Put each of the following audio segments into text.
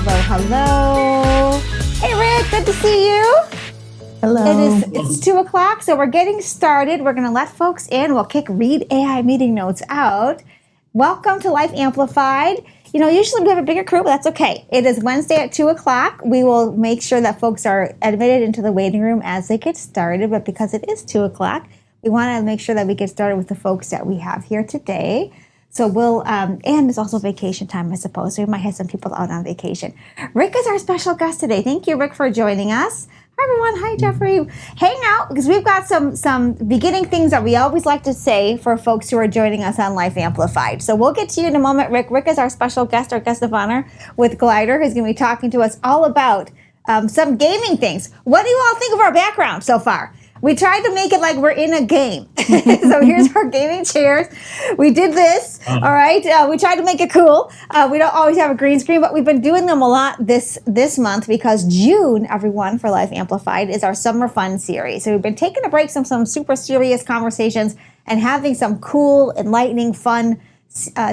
Hello. Hey, Rick, good to see you. Hello. It's 2 o'clock, so we're getting started. We're going to let folks in. We'll kick Read AI meeting notes out. Welcome to Life Amplified. You know, usually we have a bigger crew, but that's okay. It is Wednesday at 2 o'clock. We will make sure that folks are admitted into the waiting room as they get started, but because it is 2 o'clock, we want to make sure that we get started with the folks that we have here today. So we'll, and it's also vacation time, I suppose. So we might have some people out on vacation. Rick is our special guest today. Thank you, Rick, for joining us. Hi, everyone. Hi, Jeffrey. Hang out, because we've got some beginning things that we always like to say for folks who are joining us on Life Amplified. So we'll get to you in a moment, Rick. Rick is our special guest, our guest of honor with GLYDR, who's going to be talking to us all about some gaming things. What do you all think of our background so far? We tried to make it like we're in a game. So here's our gaming chairs. We did this, all right? We tried to make it cool. We don't always have a green screen, but we've been doing them a lot this month because June, everyone, for Life Amplified is our summer fun series. So we've been taking a break from some super serious conversations and having some cool, enlightening, fun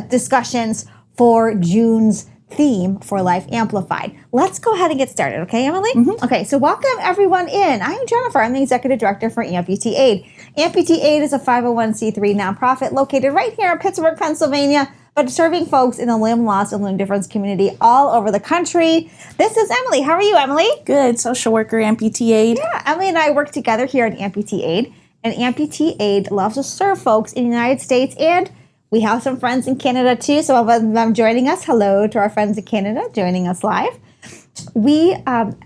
discussions for June's theme for Life Amplified. Let's go ahead and get started, okay, Emily? Mm-hmm. Okay, so welcome everyone in. I'm Jennifer. I'm the Executive Director for Amputee Aid. Amputee Aid is a 501c3 nonprofit located right here in Pittsburgh, Pennsylvania, but serving folks in the limb loss and limb difference community all over the country. This is Emily. How are you, Emily? Good. Social worker, Amputee Aid. Yeah, Emily and I work together here at Amputee Aid, and Amputee Aid loves to serve folks in the United States, and we have some friends in Canada too, so them joining us. Hello to our friends in Canada joining us live. We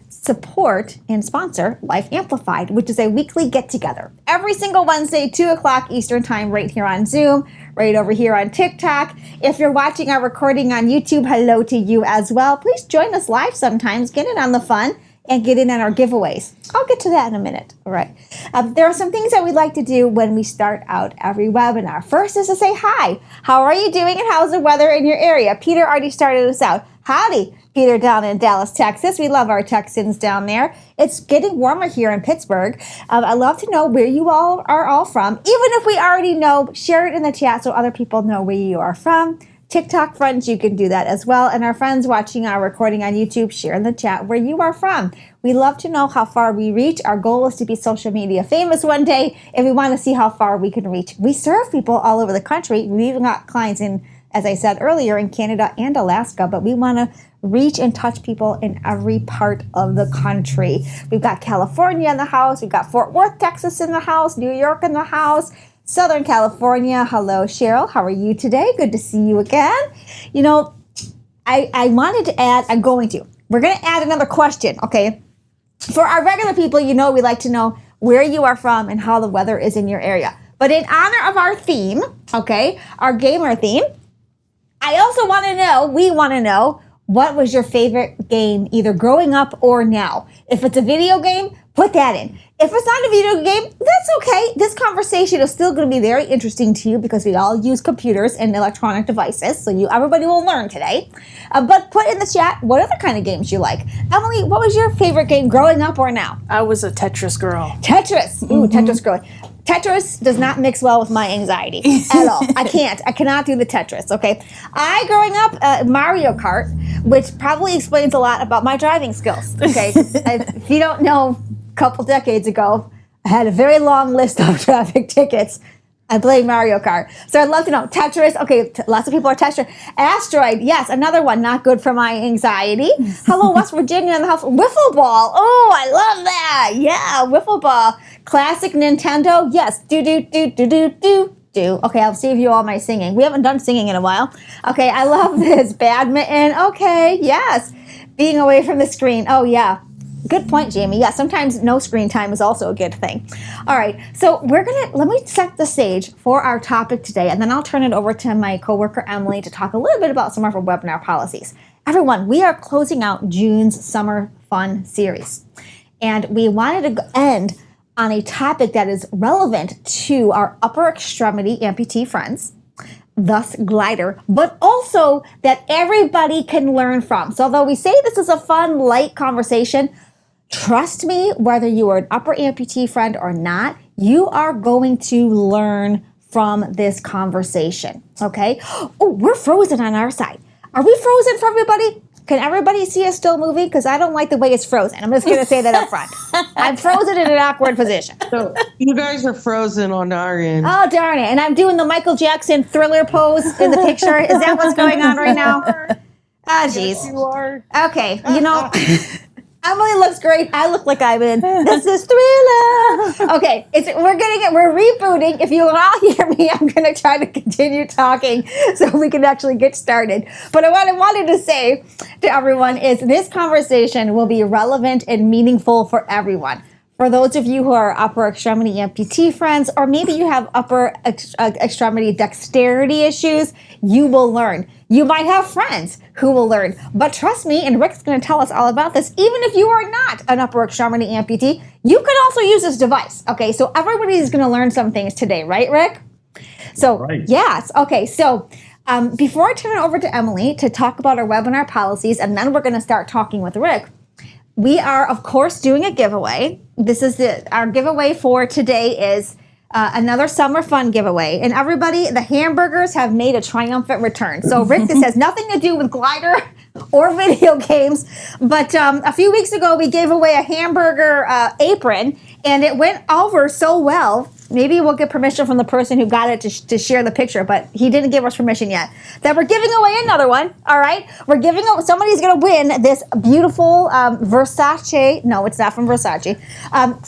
support and sponsor Life Amplified, which is a weekly get-together. Every single Wednesday, 2 o'clock Eastern Time, right here on Zoom, right over here on TikTok. If you're watching our recording on YouTube, hello to you as well. Please join us live sometimes. Get in on the fun and get in on our giveaways. I'll get to that in a minute. All right. There are some things that we like to do when we start out every webinar. First is to say hi. How are you doing and how's the weather in your area? Peter already started us out. Howdy, Peter down in Dallas, Texas. We love our Texans down there. It's getting warmer here in Pittsburgh. I'd love to know where you all are from. Even if we already know, share it in the chat so other people know where you are from. TikTok friends, you can do that as well. And our friends watching our recording on YouTube, share in the chat where you are from. We love to know how far we reach. Our goal is to be social media famous one day, and we want to see how far we can reach. We serve people all over the country. We even got clients in, as I said earlier, in Canada and Alaska, but we want to reach and touch people in every part of the country. We've got California in the house. We've got Fort Worth, Texas in the house, New York in the house, Southern California. Hello, Cheryl. How are you today? Good to see you again. You know, I wanted to add, we're going to add another question, okay? For our regular people, you know, we like to know where you are from and how the weather is in your area. But in honor of our theme, okay, our gamer theme, I also we want to know, what was your favorite game, either growing up or now? If it's a video game, put that in. If it's not a video game, that's okay. This conversation is still going to be very interesting to you because we all use computers and electronic devices, so everybody will learn today. But put in the chat what other kind of games you like. Emily, what was your favorite game growing up or now? I was a Tetris girl. Tetris. Ooh, Tetris girl. Tetris does not mix well with my anxiety at all. I cannot do the Tetris, okay? Growing up, Mario Kart, which probably explains a lot about my driving skills, okay? If you don't know, a couple decades ago, I had a very long list of traffic tickets. I played Mario Kart. So I'd love to know. Tetris, okay, lots of people are Tetris. Asteroid, yes, another one, not good for my anxiety. Hello, West Virginia in the house. Wiffle ball, oh, I love that. Yeah, wiffle ball. Classic Nintendo, yes. Do. Okay, I'll save you all my singing. We haven't done singing in a while. Okay, I love this. Badminton, okay, yes. Being away from the screen, oh yeah. Good point, Jamie. Yeah, sometimes no screen time is also a good thing. All right, so let me set the stage for our topic today, and then I'll turn it over to my coworker, Emily, to talk a little bit about some of our webinar policies. Everyone, we are closing out June's Summer Fun series, and we wanted to end on a topic that is relevant to our upper extremity amputee friends, thus GLYDR, but also that everybody can learn from. So although we say this is a fun, light conversation, trust me, whether you are an upper amputee friend or not, you are going to learn from this conversation, okay? Oh, we're frozen on our side. Are we frozen for everybody? Can everybody see us still moving? Because I don't like the way it's frozen. I'm just going to say that up front. I'm frozen in an awkward position. So you guys are frozen on our end. Oh, darn it. And I'm doing the Michael Jackson Thriller pose in the picture. Is that what's going on right now? Ah, jeez. Yes, you are. Okay, you know, Emily looks great. I look like I'm in This is Thriller. Okay, we're rebooting. If you will all hear me, I'm going to try to continue talking so we can actually get started. But what I wanted to say to everyone is this conversation will be relevant and meaningful for everyone. For those of you who are upper extremity amputee friends, or maybe you have upper extremity dexterity issues, you will learn. You might have friends who will learn. But trust me, and Rick's going to tell us all about this, even if you are not an upper extremity amputee, you can also use this device. Okay, so everybody's going to learn some things today, right, Rick? So, right. Yes. Okay, so before I turn it over to Emily to talk about our webinar policies, and then we're going to start talking with Rick, we are, of course, doing a giveaway. This is our giveaway for today is another summer fun giveaway. And everybody, the hamburgers have made a triumphant return. So Rick, this has nothing to do with GLYDR or video games. But a few weeks ago, we gave away a hamburger apron, and it went over so well. Maybe we'll get permission from the person who got it to share the picture, but he didn't give us permission yet. That we're giving away another one, all right? Somebody's gonna win this beautiful Versace, no, it's not from Versace,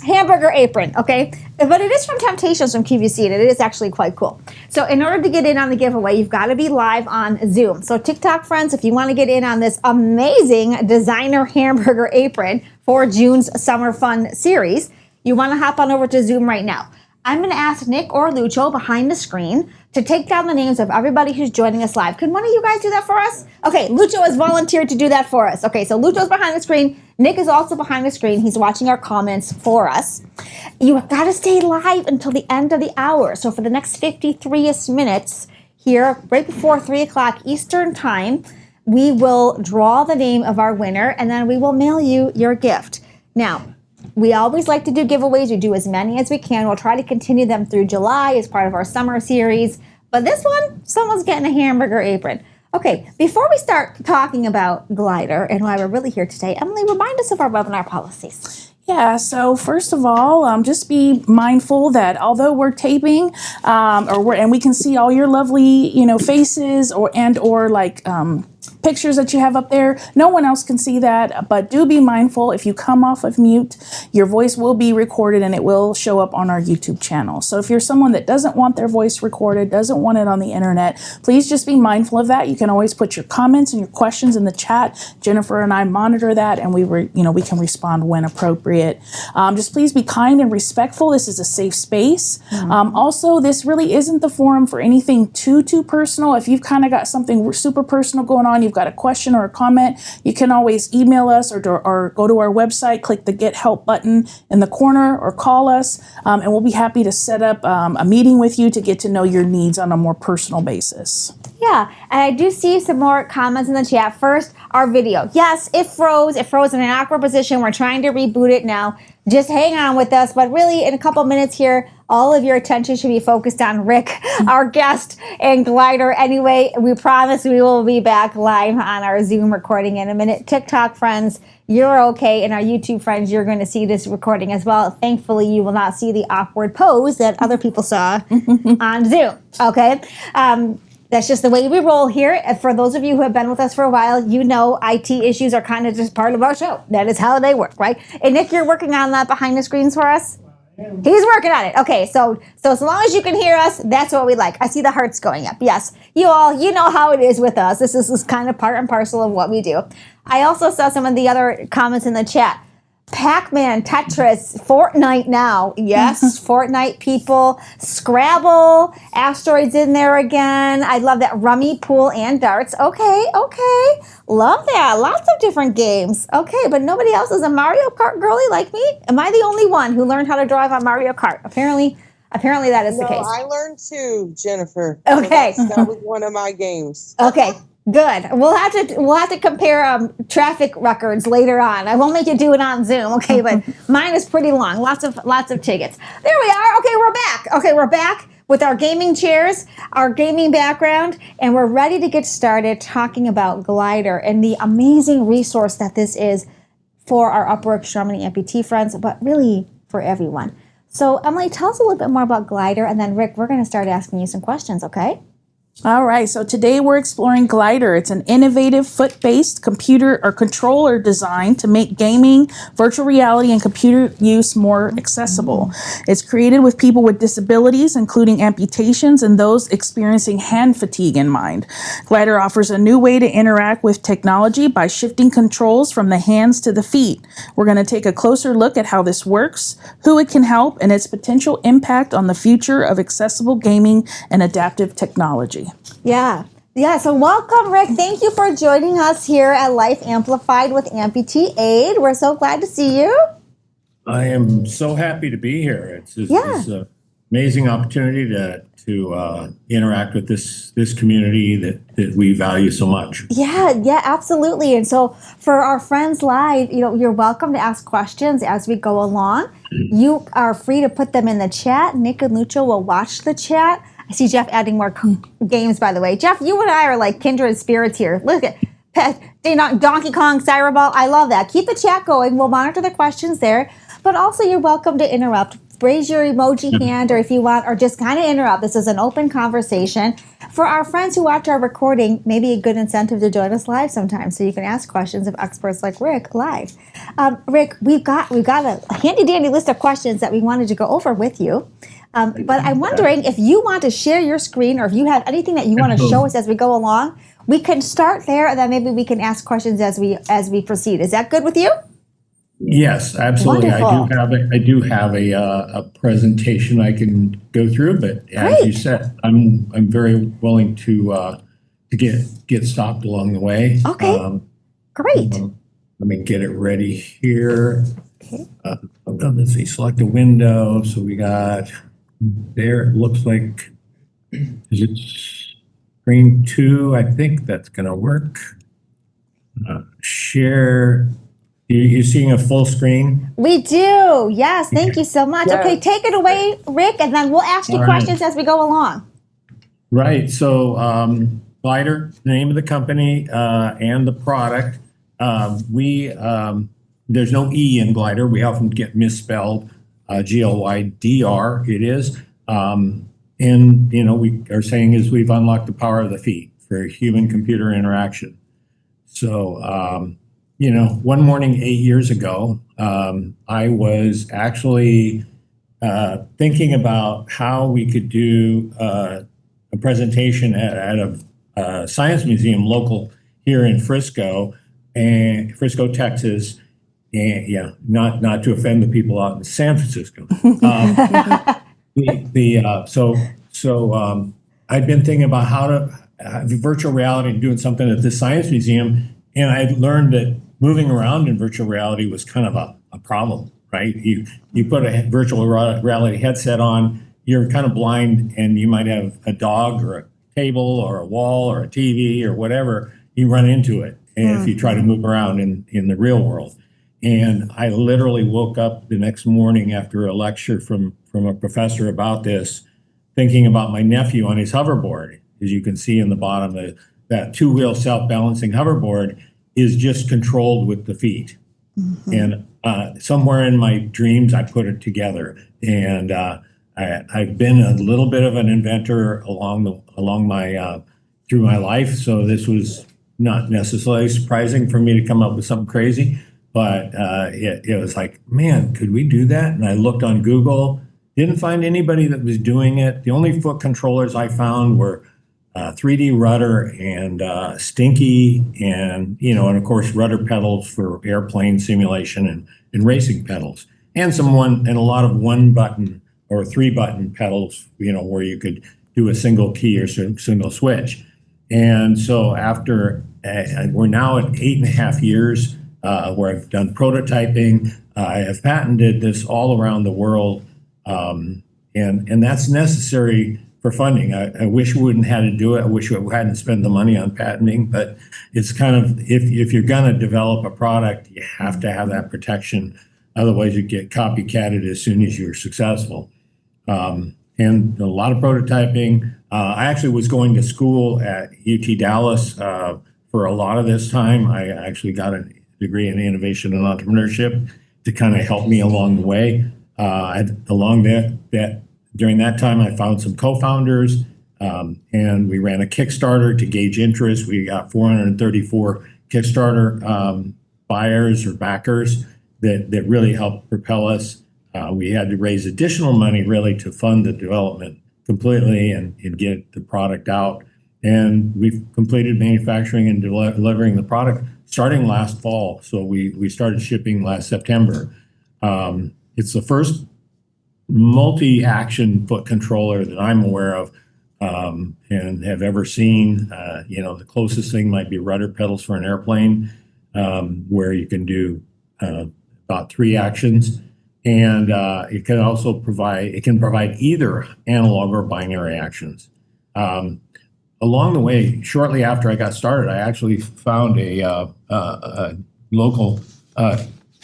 hamburger apron, okay? But it is from Temptations from QVC, and it is actually quite cool. So in order to get in on the giveaway, you've gotta be live on Zoom. So TikTok friends, if you wanna get in on this amazing designer hamburger apron for June's Summer Fun series, you wanna hop on over to Zoom right now. I'm going to ask Nick or Lucho behind the screen to take down the names of everybody who's joining us live. Can one of you guys do that for us? Okay, Lucho has volunteered to do that for us. Okay, so Lucho's behind the screen. Nick is also behind the screen. He's watching our comments for us. You've got to stay live until the end of the hour. So for the next 53-ish minutes here, right before 3 o'clock Eastern time, we will draw the name of our winner, and then we will mail you your gift. Now, we always like to do giveaways. We do as many as we can. We'll try to continue them through July as part of our summer series. But this one, someone's getting a hamburger apron. Okay, before we start talking about GLYDR and why we're really here today, Emily, remind us of our webinar policies. So first of all, just be mindful that although we're taping, and we can see all your lovely, faces or pictures that you have up there, no one else can see that. But do be mindful, if you come off of mute, your voice will be recorded and it will show up on our YouTube channel. So if you're someone that doesn't want their voice recorded, doesn't want it on the internet, please just be mindful of that. You can always put your comments and your questions in the chat. Jennifer and I monitor that, and we can respond when appropriate. Just please be kind and respectful. This is a safe space. Also, this really isn't the forum for anything too personal. If you've kind of got something super personal going on, you've got a question or a comment, you can always email us or go to our website, click the Get Help button in the corner, or call us, and we'll be happy to set up a meeting with you to get to know your needs on a more personal basis. Yeah, and I do see some more comments in the chat. First, our video. Yes, it froze. It froze in an awkward position. We're trying to reboot it now. Just hang on with us. But really, in a couple minutes here, all of your attention should be focused on Rick, our guest, and GLYDR. Anyway, we promise we will be back live on our Zoom recording in a minute. TikTok friends, you're okay. And our YouTube friends, you're going to see this recording as well. Thankfully, you will not see the awkward pose that other people saw on Zoom. Okay? That's just the way we roll here. And for those of you who have been with us for a while, you know IT issues are kind of just part of our show. That is how they work, right? And Nick, you're working on that behind the screens for us? He's working on it. Okay, so as long as you can hear us, that's what we like. I see the hearts going up. Yes, you know how it is with us. This is kind of part and parcel of what we do. I also saw some of the other comments in the chat. Pac-Man, Tetris, Fortnite now. Yes, Fortnite people. Scrabble, Asteroids in there again. I love that. Rummy, Pool, and Darts. Okay. Love that. Lots of different games. Okay, but nobody else is a Mario Kart girly like me? Am I the only one who learned how to drive on Mario Kart? Apparently that is the case. No, I learned too, Jennifer. Okay. So that was one of my games. Okay. Good. We'll have to compare traffic records later on. I won't make you do it on Zoom, okay? But mine is pretty long. Lots of tickets. There we are. Okay, we're back. with our gaming chairs, our gaming background, and we're ready to get started talking about GLYDR and the amazing resource that this is for our upper extremity amputee friends, but really for everyone. So Emily, tell us a little bit more about GLYDR, and then Rick, we're going to start asking you some questions, okay? All right, so today we're exploring GLYDR. It's an innovative foot-based computer or controller designed to make gaming, virtual reality, and computer use more accessible. It's created with people with disabilities, including amputations and those experiencing hand fatigue in mind. GLYDR offers a new way to interact with technology by shifting controls from the hands to the feet. We're going to take a closer look at how this works, who it can help, and its potential impact on the future of accessible gaming and adaptive technology. Yeah. So welcome, Rick. Thank you for joining us here at Life Amplified with Amputee Aid. We're so glad to see you. I am so happy to be here. It's an amazing opportunity to interact with this community that we value so much. Yeah, absolutely. And so for our friends live, you're welcome to ask questions as we go along. You are free to put them in the chat. Nick and Lucho will watch the chat. I see Jeff adding more games, by the way. Jeff, you and I are like kindred spirits here. Look at Donkey Kong, Cyberball. I love that. Keep the chat going. We'll monitor the questions there. But also, you're welcome to interrupt. Raise your emoji hand, or if you want, or just kind of interrupt. This is an open conversation. For our friends who watch our recording, maybe a good incentive to join us live sometime, so you can ask questions of experts like Rick live. Rick, we've got a handy dandy list of questions that we wanted to go over with you. But I'm wondering if you want to share your screen, or if you have anything that you want to show us as we go along. We can start there, and then maybe we can ask questions as we proceed. Is that good with you? Yes, absolutely. Wonderful. I do have a presentation I can go through, but as Great. you said, I'm very willing to get stopped along the way. Okay. Great. Let me get it ready here. Okay. Let's see. Select a window. So we got there. It looks like is it screen 2? I think that's going to work. Share. You're seeing a full screen? We do. Yes. Thank you so much. Yeah. Okay, take it away, Rick, and then we'll ask you All right. questions as we go along. Right. So GLYDR, the name of the company and the product. There's no E in GLYDR. We often get misspelled. GLYDR it is. And we are saying is we've unlocked the power of the feet for human-computer interaction. So one morning 8 years ago, I was actually thinking about how we could do a presentation at a science museum local here in Frisco, Texas. And not to offend the people out in San Francisco. I'd been thinking about how to virtual reality and doing something at this science museum, and I learned that moving around in virtual reality was kind of a problem, right? You put a virtual reality headset on, you're kind of blind, and you might have a dog or a table or a wall or a TV or whatever, you run into it. And if you try to move around in the real world. And I literally woke up the next morning after a lecture from a professor about this, thinking about my nephew on his hoverboard. As you can see in the bottom, that two-wheel self-balancing hoverboard is just controlled with the feet. And somewhere in my dreams, I put it together. And I've been a little bit of an inventor through my life. So this was not necessarily surprising for me to come up with something crazy. But it was like, man, could we do that? And I looked on Google, didn't find anybody that was doing it. The only foot controllers I found were 3D rudder and Stinky and of course, rudder pedals for airplane simulation and racing pedals. And a lot of 1-button or 3-button pedals, where you could do a single key or single switch. And so after, we're now at 8.5 years, where I've done prototyping. I have patented this all around the world, and that's necessary for funding. I wish we wouldn't have to do it. I wish we hadn't spent the money on patenting, but it's kind of, if you're going to develop a product, you have to have that protection. Otherwise, you get copycatted as soon as you're successful. And and a lot of prototyping. I actually was going to school at UT Dallas for a lot of this time. I actually got a degree in innovation and entrepreneurship to kind of help me along the way. During that time, I found some co-founders, and we ran a Kickstarter to gauge interest. We got 434 Kickstarter buyers or backers that really helped propel us. We had to raise additional money really to fund the development completely and get the product out. And we've completed manufacturing and delivering the product starting last fall. So we started shipping last September. It's the first multi-action foot controller that I'm aware of and have ever seen. The closest thing might be rudder pedals for an airplane, where you can do about 3 actions. And it can also provide either analog or binary actions. Along the way, shortly after I got started, I actually found a local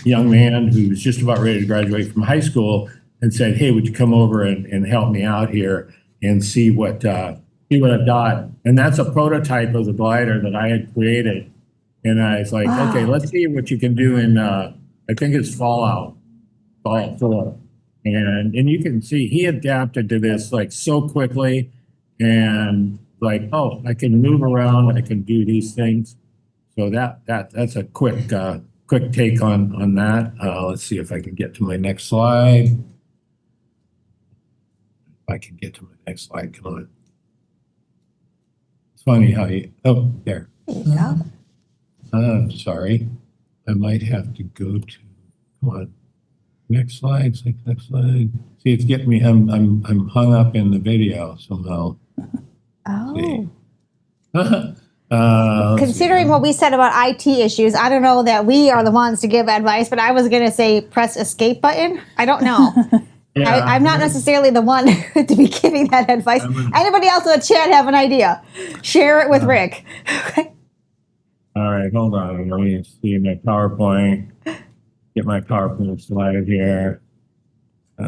young man who was just about ready to graduate from high school and said, "Hey, would you come over and help me out here and see what I've got?" And that's a prototype of the glider that I had created. And I was like, "Okay, let's see what you can do in I think it's Fallout 4." And you can see he adapted to this like so quickly, and like, oh, I can move around, I can do these things. So that's a quick take on that. Let's see if I can get to my next slide. If I can get to my next slide, come on. It's funny how there. There you go. I'm sorry. I might have to go to, come on. Next slide, next slide. See, it's getting me, I'm hung up in the video somehow. Oh. Considering what we said about IT issues, I don't know that we are the ones to give advice, but I was going to say press escape button. I don't know. Yeah. I'm not necessarily the one to be giving that advice. Anybody else in the chat have an idea? Share it with Rick. All right, hold on. Let me see my PowerPoint. Get my PowerPoint slide here. I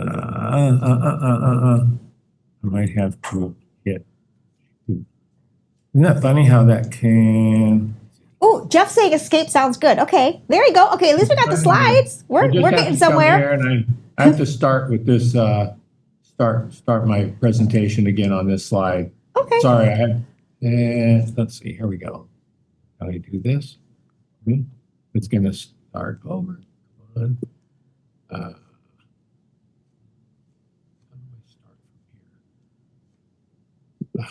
might have to hit. Isn't that funny how that came? Oh, Jeff saying escape sounds good. Okay, there you go. Okay, at least we got the slides. We're getting somewhere. I have to start with this. Start my presentation again on this slide. Okay. Sorry, I had. Let's see. Here we go. How do I do this? It's going to start over. How do I start from here?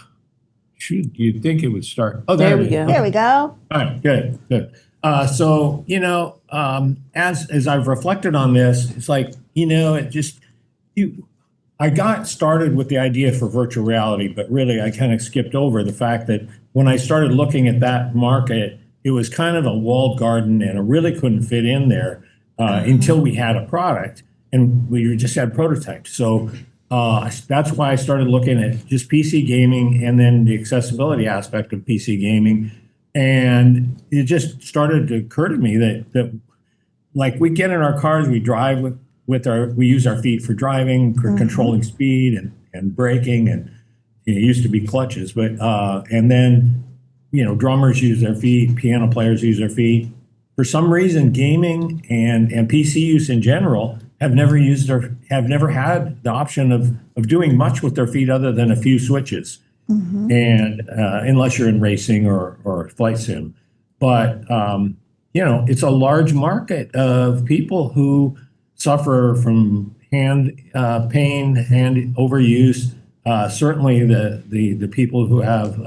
Shoot, you'd think it would start. Oh, there we go. There we go. All right, good. So, as I've reflected on this, it's like, I got started with the idea for virtual reality, but really I kind of skipped over the fact that when I started looking at that market, it was kind of a walled garden and it really couldn't fit in there until we had a product and we just had prototypes. So that's why I started looking at just PC gaming and then the accessibility aspect of PC gaming. And it just started to occur to me that like we get in our cars, we drive we use our feet for driving, for controlling speed and braking, and it used to be clutches, but and then drummers use their feet, piano players use their feet. For some reason, gaming and PC use in general have never had the option of doing much with their feet other than a few switches, and unless you're in racing or flight sim. But it's a large market of people who suffer from hand pain, hand overuse. Certainly, the people who have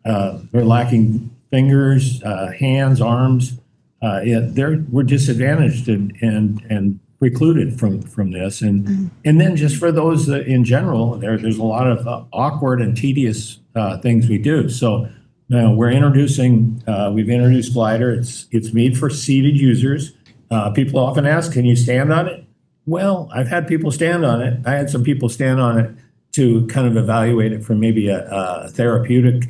they're lacking fingers, hands, arms. We're disadvantaged and precluded from this, and then just for those that in general, there's a lot of awkward and tedious things we do. So we've introduced GLYDR. It's made for seated users. People often ask, can you stand on it? Well, I've had people stand on it. I had some people stand on it to kind of evaluate it for maybe a therapeutic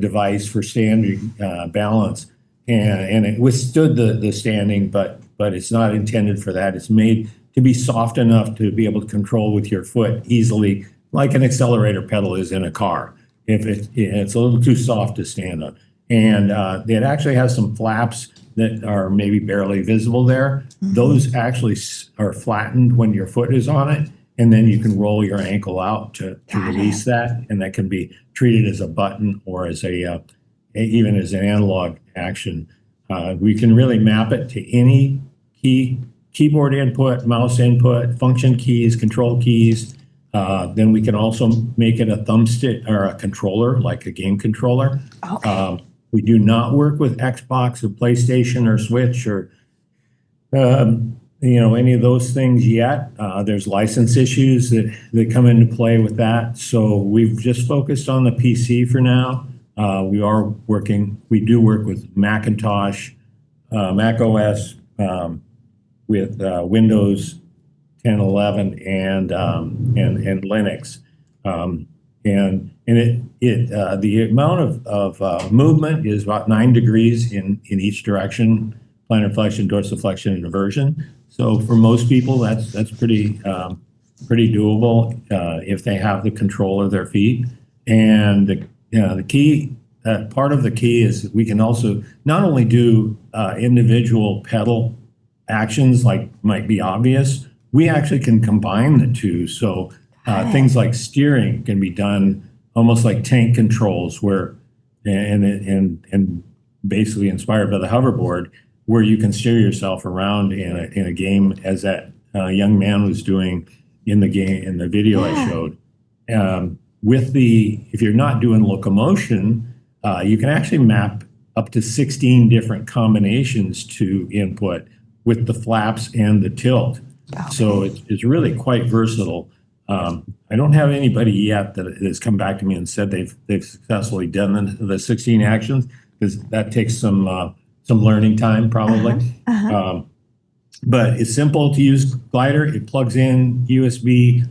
device for standing balance, and it withstood the standing, but it's not intended for that. It's made to be soft enough to be able to control with your foot easily like an accelerator pedal is in a car. If it's a little too soft to stand on. And it actually has some flaps that are maybe barely visible there. Those actually are flattened when your foot is on it. And then you can roll your ankle out to release that. And that can be treated as a button or as even as an analog action. We can really map it to any keyboard input, mouse input, function keys, control keys. Then we can also make it a thumbstick or a controller, like a game controller. Okay. We do not work with Xbox or PlayStation or Switch or any of those things yet. There's license issues that come into play with that. So we've just focused on the PC for now. We do work with Macintosh, Mac OS, with Windows 10, 11, and Linux. The amount of movement is about 9 degrees in each direction: plantar flexion, dorsiflexion, and inversion. So for most people, that's pretty doable if they have the control of their feet. And the key part of the key is we can also not only do individual pedal actions like might be obvious. We actually can combine the two. So things like steering can be done almost like tank controls, where and basically inspired by the hoverboard, where you can steer yourself around in a game, as that young man was doing in the game in the video I showed. If you're not doing locomotion, you can actually map up to 16 different combinations to input with the flaps and the tilt. Okay. So it's really quite versatile. I don't have anybody yet that has come back to me and said they've successfully done the 16 actions, because that takes some learning time probably. But it's simple to use GLYDR. It plugs in USB.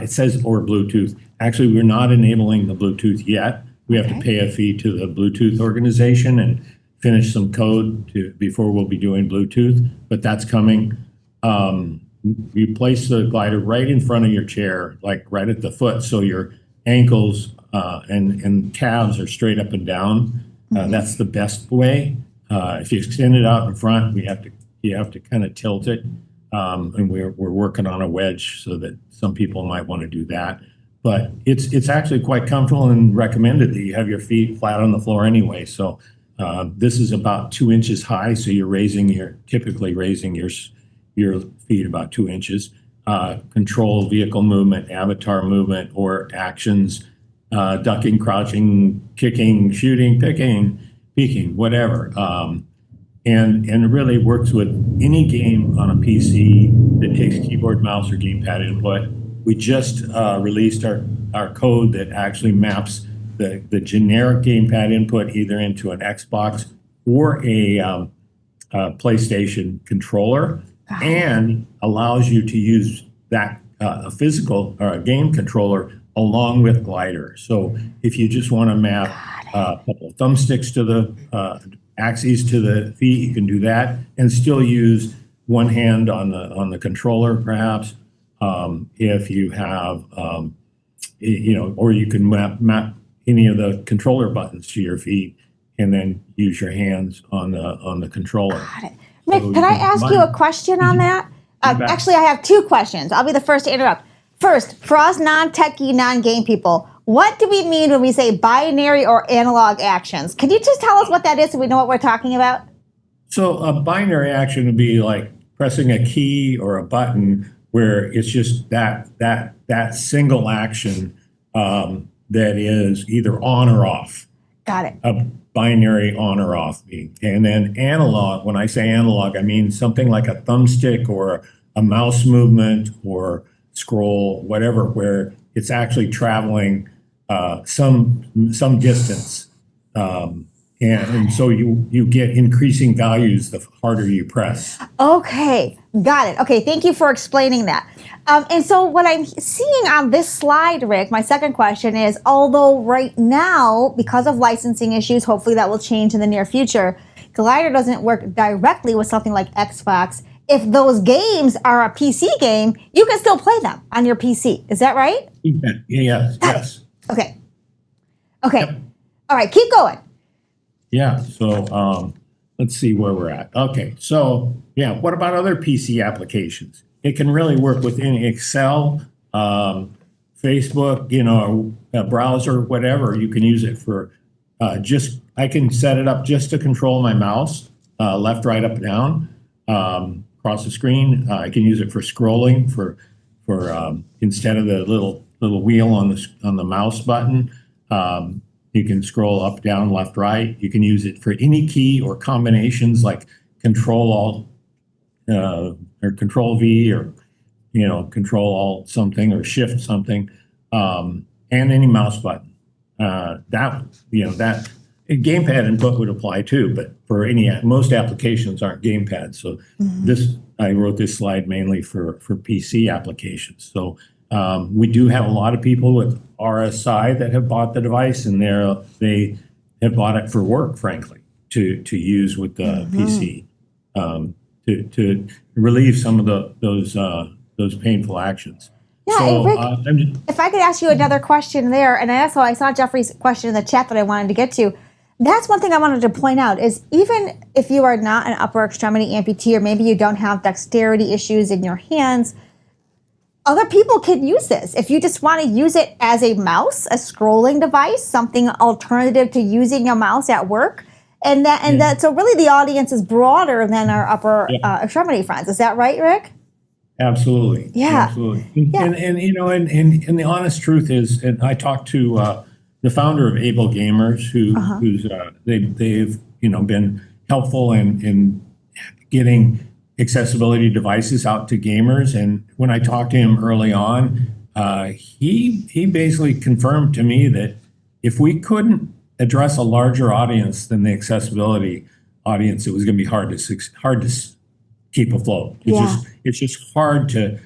It says or Bluetooth. Actually, we're not enabling the Bluetooth yet. We have to pay a fee to the Bluetooth organization and finish some code before we'll be doing Bluetooth, but that's coming. You place the GLYDR right in front of your chair, like right at the foot, so your ankles and calves are straight up and down. That's the best way. If you extend it out in front, you have to kind of tilt it, and we're working on a wedge so that some people might want to do that. But it's actually quite comfortable and recommended that you have your feet flat on the floor anyway. So this is about 2 inches high, so you're typically raising your feet about 2 inches. Control vehicle movement, avatar movement, or actions, ducking, crouching, kicking, shooting, picking, peeking, whatever. And it really works with any game on a PC that takes keyboard, mouse, or gamepad input. We just released our code that actually maps the generic gamepad input either into an Xbox or a PlayStation controller, and allows you to use that a physical or a game controller along with GLYDR. So if you just want to map a couple of thumbsticks to the axes to the feet, you can do that and still use one hand on the controller, perhaps. If you have, or you can map any of the controller buttons to your feet and then use your hands on the controller. Got it. Mick, can I ask you a question on that? Actually, I have 2 questions. I'll be the first to interrupt. First, for us non-techie, non-game people, what do we mean when we say binary or analog actions? Can you just tell us what that is so we know what we're talking about? So a binary action would be like pressing a key or a button where it's just that single action that is either on or off. Got it. A binary on or off being. And then analog, when I say analog, I mean something like a thumbstick or a mouse movement or scroll, whatever, where it's actually traveling some distance. And so you get increasing values the harder you press. Okay, got it. Okay, thank you for explaining that. And so what I'm seeing on this slide, Rick, my second question is, although right now, because of licensing issues, hopefully that will change in the near future, GLYDR doesn't work directly with something like Xbox if those games are a PC game, you can still play them on your PC. Is that right? Yes. Okay. Okay. Yep. All right. Keep going. Yeah. So let's see where we're at. Okay. So yeah, what about other PC applications? It can really work within Excel, Facebook, a browser, whatever. You can use it for I can set it up just to control my mouse, left, right, up, down, across the screen. I can use it for scrolling for instead of the little wheel on the mouse button. You can scroll up, down, left, right. You can use it for any key or combinations like Control Alt or Control V or Control Alt something or Shift something, and any mouse button. That gamepad input would apply too, but for most applications aren't gamepads. So I wrote this slide mainly for PC applications. So we do have a lot of people with RSI that have bought the device, and they have bought it for work, frankly, to use with the PC to relieve some of those painful actions. Yeah, So, Rick, if I could ask you another question there, and I saw Jeffrey's question in the chat that I wanted to get to. That's one thing I wanted to point out is even if you are not an upper extremity amputee, or maybe you don't have dexterity issues in your hands, other people can use this. If you just want to use it as a mouse, a scrolling device, something alternative to using a mouse at work, so really the audience is broader than our upper extremity friends. Is that right, Rick? Absolutely. Yeah. Absolutely. Yeah. And the honest truth is, and I talked to the founder of Able Gamers, who's they've been helpful in getting accessibility devices out to gamers. And when I talked to him early on, he basically confirmed to me that if we couldn't address a larger audience than the accessibility audience, it was going to be hard to keep afloat. It's just hard to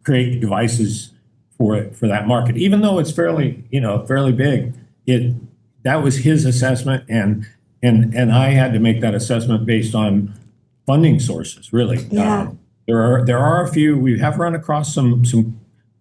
create devices for that market, even though it's fairly big. That was his assessment, and I had to make that assessment based on funding sources. Really, there are a few. We have run across some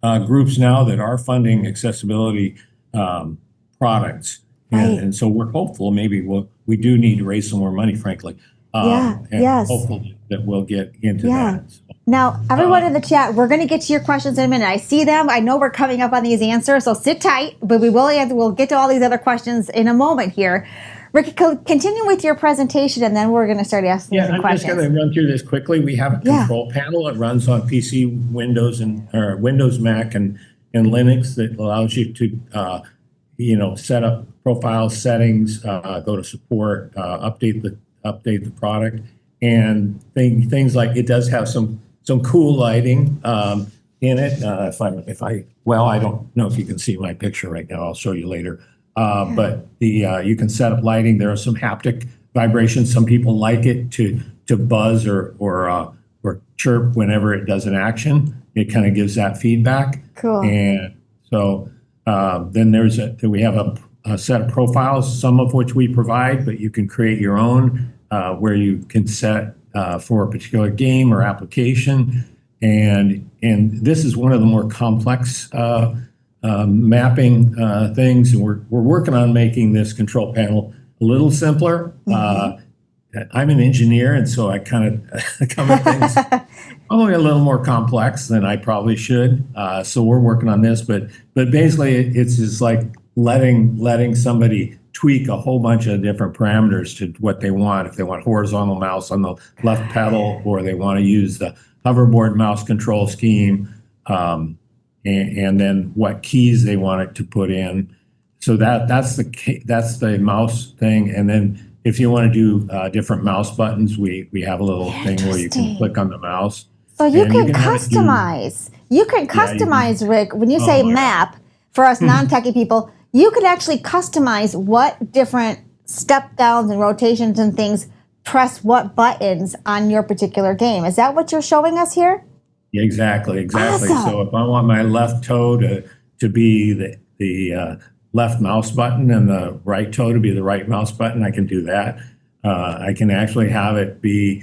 groups now that are funding accessibility products, and so we're hopeful. Maybe we do need to raise some more money, frankly. Hopeful that we'll get into that. So, now, everyone in the chat, we're going to get to your questions in a minute. I see them. I know we're coming up on these answers, so sit tight. But we'll get to all these other questions in a moment here. Rick, continue with your presentation, and then we're going to start asking some questions. I'm just going to run through this quickly. We have a control panel. It runs on PC, Windows, Windows, Mac, and Linux that allows you to set up profile settings, go to support, update the product, and things like it does have some cool lighting in it. I don't know if you can see my picture right now. I'll show you later. But you can set up lighting. There are some haptic vibrations. Some people like it to buzz or chirp whenever it does an action. It kind of gives that feedback. Cool. And so then we have a set of profiles, some of which we provide, but you can create your own where you can set for a particular game or application. And this is one of the more complex mapping things. And we're working on making this control panel a little simpler. I'm an engineer, and so I kind of come at things probably a little more complex than I probably should. So we're working on this, but basically it's just like letting somebody tweak a whole bunch of different parameters to what they want. If they want horizontal mouse on the left pedal, or they want to use the hoverboard mouse control scheme, and then what keys they want it to put in. So that's the mouse thing. And then if you want to do different mouse buttons, we have a little thing where you can click on the mouse. So you can customize. You can customize, Rick, when you say map, for us non-techie people, you could actually customize what different step downs and rotations and things press what buttons on your particular game. Is that what you're showing us here? Yeah, exactly. Awesome. So if I want my left toe to be the left mouse button and the right toe to be the right mouse button, I can do that. I can actually have it be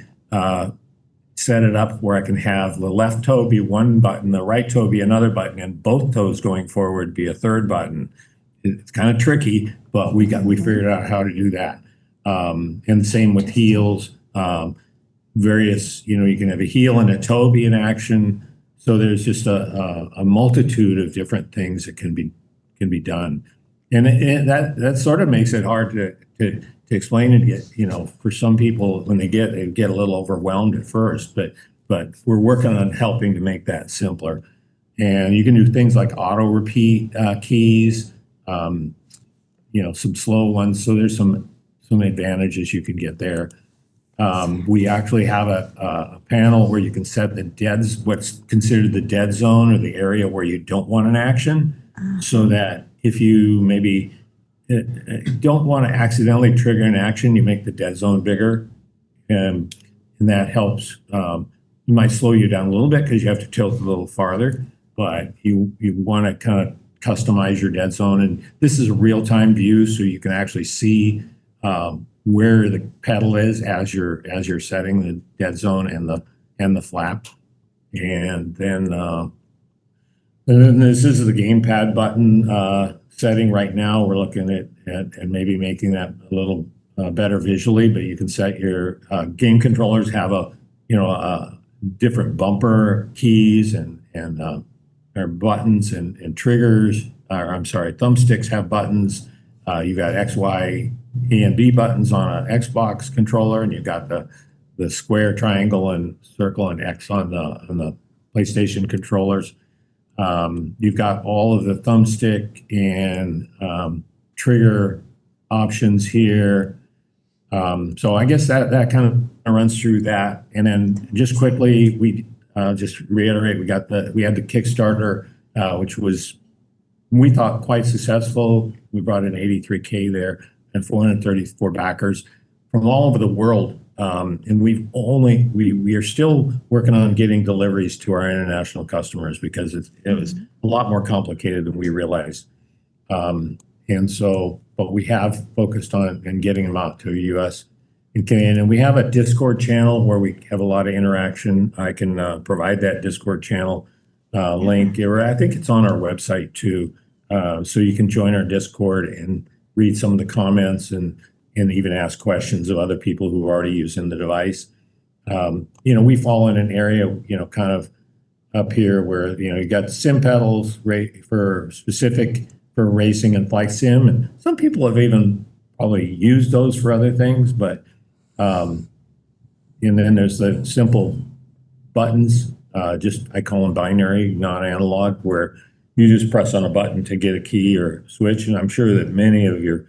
set it up where I can have the left toe be one button, the right toe be another button, and both toes going forward be a third button. It's kind of tricky, but we figured out how to do that. And same with heels. Various, you can have a heel and a toe be in action. So there's just a multitude of different things that can be done, and that sort of makes it hard to explain and get, for some people when they get a little overwhelmed at first, but we're working on helping to make that simpler. And you can do things like auto repeat keys, some slow ones. So there's some advantages you can get there. We actually have a panel where you can set what's considered the dead zone, or the area where you don't want an action, so that if you maybe don't want to accidentally trigger an action, you make the dead zone bigger, and that helps. You might slow you down a little bit because you have to tilt a little farther, but you want to kind of customize your dead zone. And this is a real-time view, so you can actually see where the pedal is as you're setting the dead zone and the flap. And then this is the gamepad button setting right now. We're looking at maybe making that a little better visually, but you can set your game controllers have a different bumper keys and or buttons and triggers. I'm sorry, thumbsticks have buttons. You've got X, Y, A, and B buttons on an Xbox controller, and you've got the square, triangle, and circle and X on the PlayStation controllers. You've got all of the thumbstick and trigger options here. So I guess that kind of runs through that. And then just quickly, we just reiterate, we had the Kickstarter, which was, we thought, quite successful. We brought in 83K there and 434 backers from all over the world. And we are still working on getting deliveries to our international customers because it was a lot more complicated than we realized. But we have focused on and getting them out to the US and Canada. And we have a Discord channel where we have a lot of interaction. I can provide that Discord channel link. I think it's on our website too. So you can join our Discord and read some of the comments and even ask questions of other people who are already using the device. We fall in an area, kind of up here where, you got the sim pedals for racing and flight sim. And some people have even probably used those for other things, but, and then there's the simple buttons, I call them binary, non-analog, where you just press on a button to get a key or switch. And I'm sure that many of your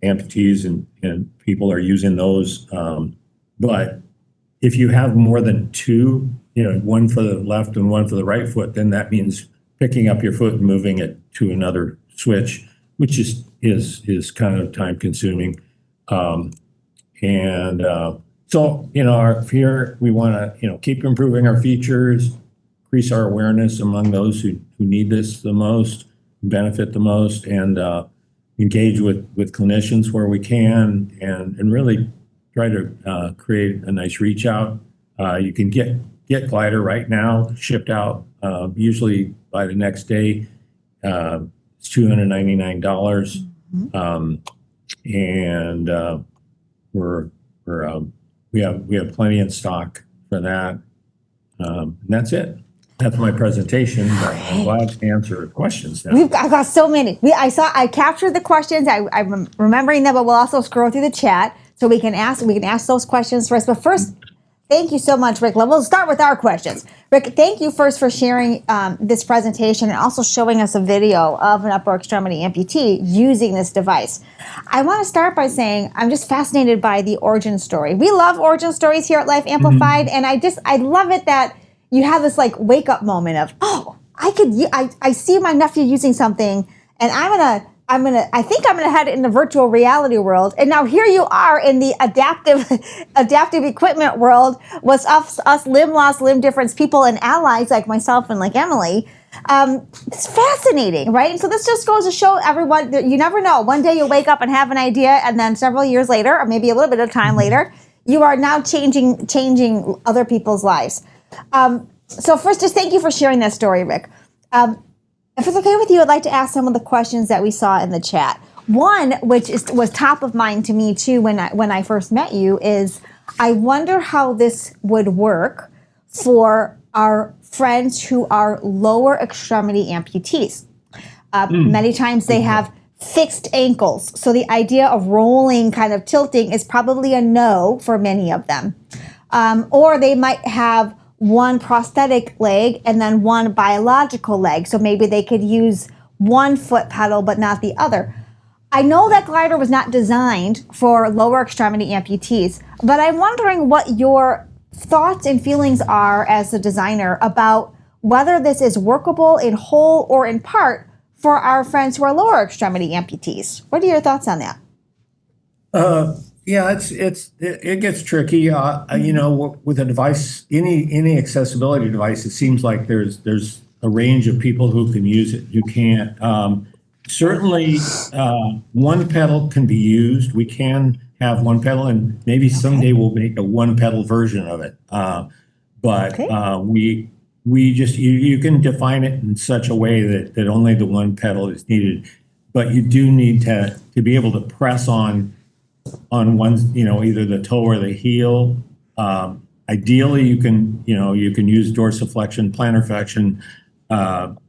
amputees and people are using those. But if you have more than two, one for the left and one for the right foot, then that means picking up your foot and moving it to another switch, which is kind of time consuming. So, here we want to, keep improving our features, increase our awareness among those who need this the most, benefit the most, and engage with clinicians where we can, and really try to create a nice reach out. You can get GLYDR right now, shipped out usually by the next day. It's $299. And we have plenty in stock for that. And that's it. That's my presentation, but I'm glad to answer questions now. I got so many. I captured the questions. I'm remembering them, but we'll also scroll through the chat so we can ask those questions first. But first, thank you so much, Rick. We'll start with our questions. Rick, thank you first for sharing this presentation and also showing us a video of an upper extremity amputee using this device. I want to start by saying I'm just fascinated by the origin story. We love origin stories here at Life Amplified, and I love it that you have this like wake up moment of, I see my nephew using something, and I think I'm gonna head in the virtual reality world. And now here you are in the adaptive equipment world with us limb loss, limb difference people and allies like myself and like Emily. It's fascinating, right? And so this just goes to show everyone that you never know. One day you'll wake up and have an idea, and then several years later, or maybe a little bit of time later, you are now changing other people's lives. So first, just thank you for sharing that story, Rick. If it's okay with you, I'd like to ask some of the questions that we saw in the chat. One, which was top of mind to me too when I first met you, is I wonder how this would work for our friends who are lower extremity amputees. Many times they have fixed ankles, so the idea of rolling, kind of tilting, is probably a no for many of them. Or they might have one prosthetic leg and then one biological leg. So maybe they could use one foot pedal but not the other. I know that GLYDR was not designed for lower extremity amputees, but I'm wondering what your thoughts and feelings are as a designer about whether this is workable in whole or in part for our friends who are lower extremity amputees. What are your thoughts on that? Yeah, it gets tricky. You know, with a device, any accessibility device, it seems like there's a range of people who can use it, who can't. Certainly, one pedal can be used. We can have one pedal, and maybe someday we'll make a one pedal version of it. But we just you can define it in such a way that only the one pedal is needed. But you do need to be able to press on one, you know, either the toe or the heel. Ideally, you can use dorsiflexion, plantar flexion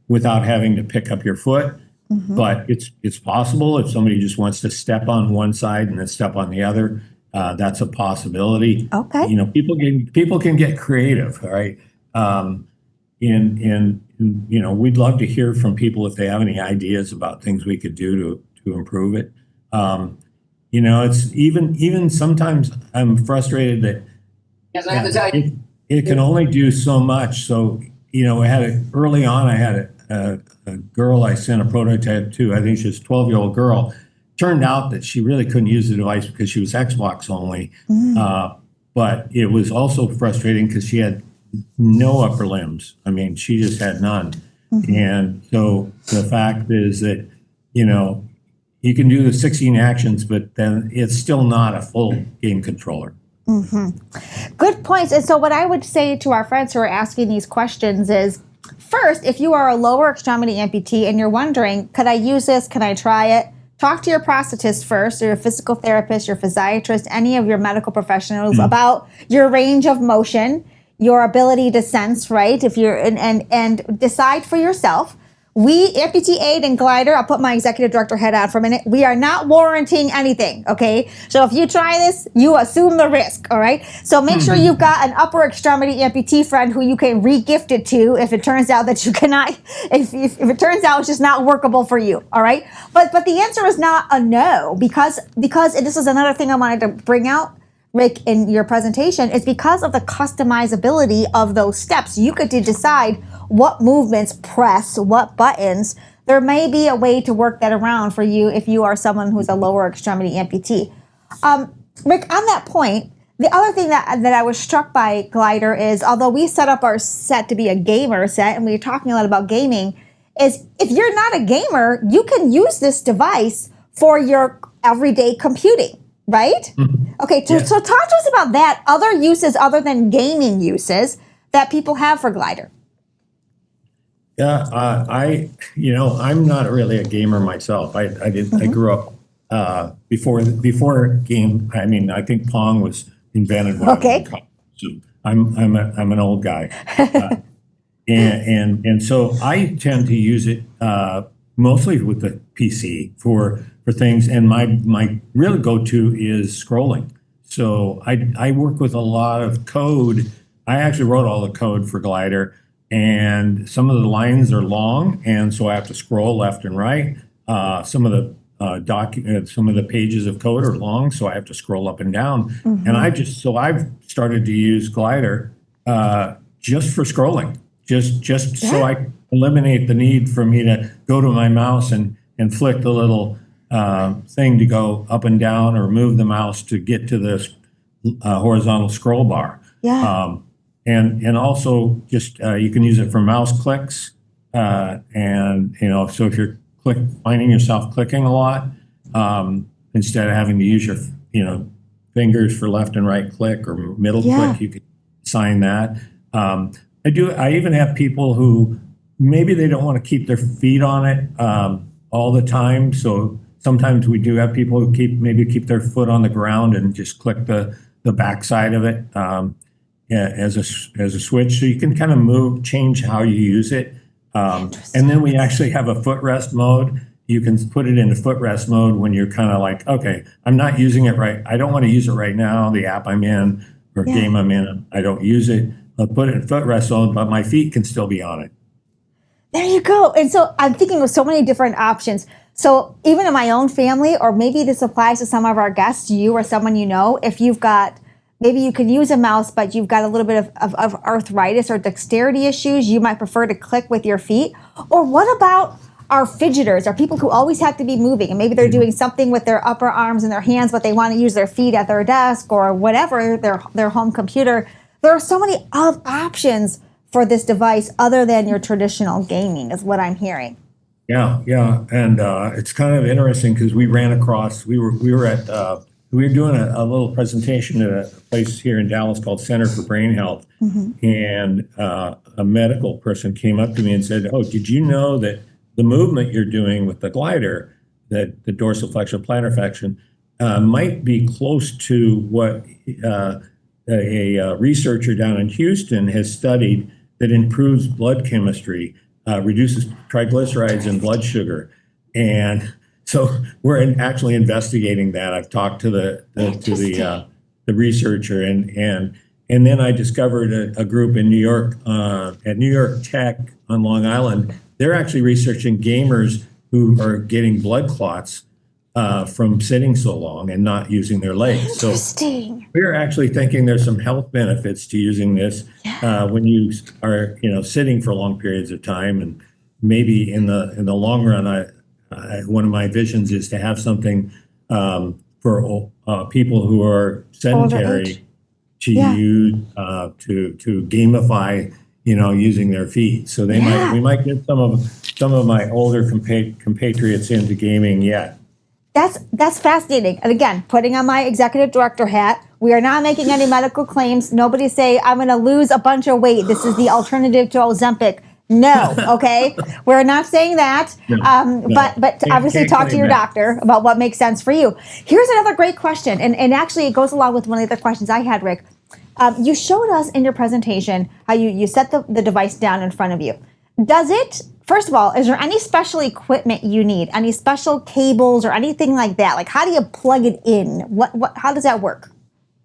without having to pick up your foot. But it's possible if somebody just wants to step on one side and then step on the other. That's a possibility. Okay. You know, people can get creative. All right. And you know, we'd love to hear from people if they have any ideas about things we could do to improve it. You know, it's even sometimes I'm frustrated that it can only do so much. So, you know, early on, I had a girl I sent a prototype to. I think she was a 12-year-old girl. Turned out that she really couldn't use the device because she was Xbox only. But it was also frustrating because she had no upper limbs. I mean, she just had none. And so the fact is that, you know, you can do the 16 actions, but then it's still not a full game controller. Good points. And so what I would say to our friends who are asking these questions is, first, if you are a lower extremity amputee and you're wondering, could I use this? Can I try it? Talk to your prosthetist first, or your physical therapist, your physiatrist, any of your medical professionals about your range of motion, your ability to sense, right? If you're and decide for yourself. We, Amputee Aid and GLYDR, I'll put my executive director head on for a minute. We are not warranting anything, okay? So if you try this, you assume the risk, all right? So make sure you've got an upper extremity amputee friend who you can re-gift it to if it turns out that you cannot, if it turns out it's just not workable for you, all right? But the answer is not a no, because and this is another thing I wanted to bring out, Rick, in your presentation, is because of the customizability of those steps. You get to decide what movements press, what buttons. There may be a way to work that around for you if you are someone who's a lower extremity amputee. Rick, on that point, the other thing that I was struck by GLYDR is, although we set up our set to be a gamer set, and we were talking a lot about gaming, is if you're not a gamer, you can use this device for your everyday computing, right? Okay, so talk to us about that, other uses other than gaming uses that people have for GLYDR. Yeah, I'm not really a gamer myself. I grew up before game. I mean, I think Pong was invented when I was in college. So I'm an old guy, and so I tend to use it mostly with the PC for things. And my real go-to is scrolling. So I work with a lot of code. I actually wrote all the code for GLYDR. And some of the lines are long, and so I have to scroll left and right. Some of the pages of code are long, so I have to scroll up and down. And I've started to use GLYDR just for scrolling, just so I eliminate the need for me to go to my mouse and flick the little thing to go up and down, or move the mouse to get to this horizontal scroll bar. And also just you can use it for mouse clicks, and so if you're finding yourself clicking a lot, instead of having to use your fingers for left and right click or middle Yeah. click. You can assign that. I even have people who maybe they don't want to keep their feet on it all the time. So sometimes we do have people who keep their foot on the ground and just click the backside of it as a switch. So you can kind of change how you use it. And then we actually have a footrest mode. You can put it into footrest mode when you're kind of like, okay, I'm not using it right. I don't want to use it right now. The app I'm in or game I'm in, I don't use it. I'll put it in footrest mode, but my feet can still be on it. There you go. And so I'm thinking of so many different options. So even in my own family, or maybe this applies to some of our guests, you or someone you know, if you've got, maybe you can use a mouse, but you've got a little bit of arthritis or dexterity issues, you might prefer to click with your feet. Or what about our fidgeters, or people who always have to be moving, and maybe they're doing something with their upper arms and their hands, but they want to use their feet at their desk or whatever, their home computer. There are so many options for this device other than your traditional gaming, is what I'm hearing. Yeah, and it's kind of interesting because we ran across. We were doing a little presentation at a place here in Dallas called Center for Brain Health, and a medical person came up to me and said, "Oh, did you know that the movement you're doing with the glider, that the dorsal flexion plantar flexion, might be close to what a researcher down in Houston has studied that improves blood chemistry, reduces triglycerides and blood sugar." And so we're actually investigating that. I've talked to the researcher, and then I discovered a group in New York at New York Tech on Long Island. They're actually researching gamers who are getting blood clots from sitting so long and not using their legs. Interesting. So we're actually thinking there's some health benefits to using this when you are, sitting for long periods of time, and maybe in the long run, one of my visions is to have something for people who are sedentary to use to gamify, using their feet. So we might get some of my older compatriots into gaming yet. That's fascinating. And again, putting on my executive director hat, we are not making any medical claims. Nobody say, I'm going to lose a bunch of weight. This is the alternative to Ozempic. No, okay? We're not saying that. No. But obviously talk to your doctor about what makes sense for you. Here's another great question. And actually it goes along with one of the other questions I had, Rick. You showed us in your presentation how you set the device down in front of you. First of all, is there any special equipment you need? Any special cables or anything like that? Like, how do you plug it in? How does that work?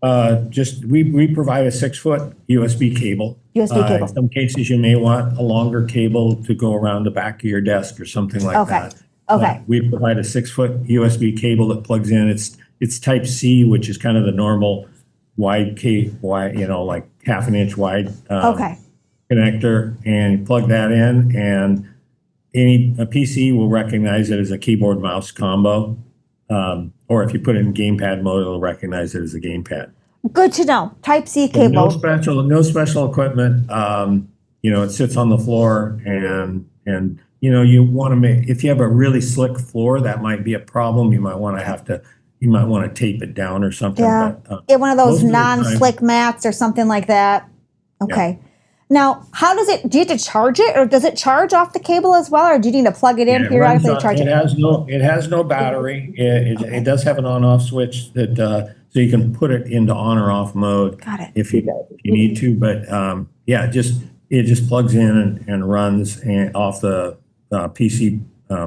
We provide a 6-foot USB cable. USB cable. In some cases, you may want a longer cable to go around the back of your desk or something like that. Okay. But we provide a 6-foot USB cable that plugs in. It's Type C, which is kind of the normal wide, like half an inch wide connector, and plug that in, and a PC will recognize it as a keyboard mouse combo. Or if you put it in gamepad mode, it'll recognize it as a gamepad. Good to know. Type C cable. No special equipment. It sits on the floor, and you want to if you have a really slick floor, that might be a problem. You might want to tape it down or something. Yeah. But, get one of those non-slick mats or something like that. Okay. Yeah. Now, do you have to charge it, or does it charge off the cable as well, or do you need to plug it in periodically to charge it? It has no battery. It does have an on-off switch that so you can put it into on or off mode. Got it. If you need to. But it just plugs in and runs off the PC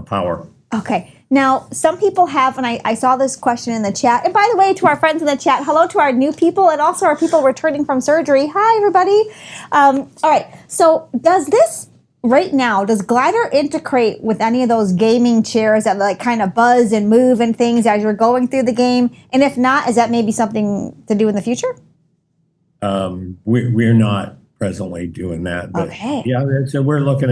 power. Okay. Now, some people have, and I saw this question in the chat. And by the way, to our friends in the chat, hello to our new people and also our people returning from surgery. Hi, everybody. All right. So does GLYDR integrate with any of those gaming chairs that like kind of buzz and move and things as you're going through the game? And if not, is that maybe something to do in the future? We're not presently doing that. But okay. Yeah. So we're looking